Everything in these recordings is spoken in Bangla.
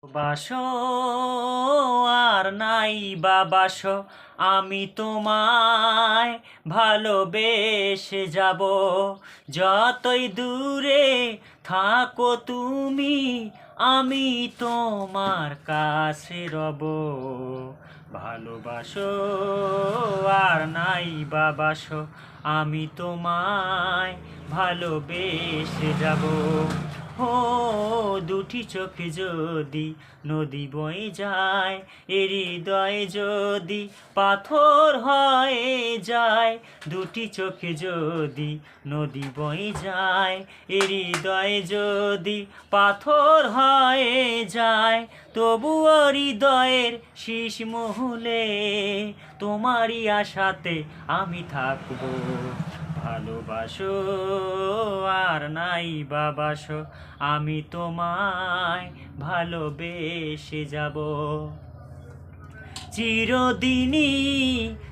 বাসো আর নাই বা বাসো, আমি তোমায় ভালোবেসে যাব। যতই দূরে থাকো তুমি, আমি তোমার কাছে রব। ভালোবাসো আর নাই বা বাসো, আমি তোমায় ভালোবেসে যাব। ও দুটি চোখে যদি নদী বয়ে যায়, এ হৃদয়ে যদি পাথর হয়ে যায়। দুটি চোখে যদি নদী বয়ে যায়, এ হৃদয়ে যদি পাথর হয়ে যায়। তবুও হৃদয়ের শীষ মহলে তোমারই আশাতে আমি থাকবো। ভালোবাসো আর নাই বা বাসো, আমি তোমায় ভালোবেসে যাব। চিরদিনই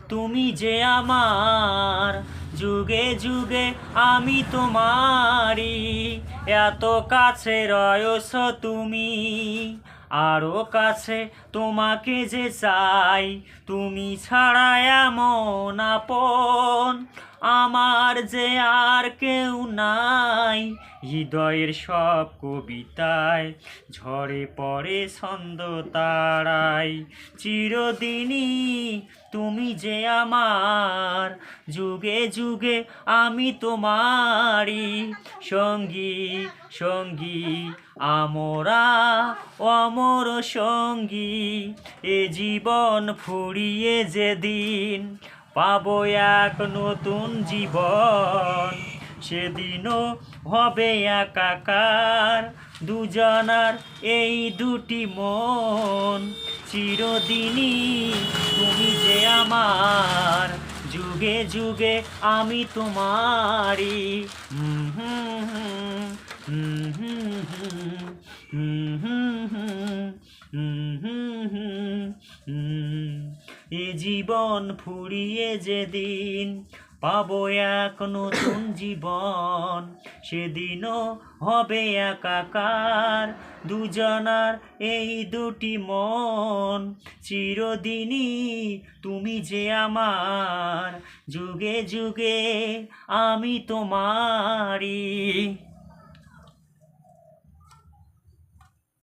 তুমি যে আমার, যুগে যুগে আমি তোমারই। এত কাছে রয়েছ তুমি, আরো কাছে তোমাকে যে চাই। তুমি ছাড়া এমন আপন আমার যে আর কেউ নাই। হৃদয়ের সব কবিতায় ঝরে পড়ে ছন্দ তারাই। চিরদিনই তুমি যে আমার, যুগে যুগে আমি তোমারই সঙ্গী সঙ্গী। আমরা অমর সঙ্গী, এ জীবন ফুরিয়ে যেদিন পাবো এক নতুন জীবন। সেদিনও হবে একাকার দুজনার এই দুটি মন। চিরদিনই তুমি যে আমার, যুগে যুগে আমি তোমারই। এ জীবন ফুরিয়ে যেদিন পাবো এক নতুন জীবন। সেদিনও হবে একাকার দুজনার এই দুটি মন। চিরদিনই তুমি যে আমার, যুগে যুগে আমি তোমারই।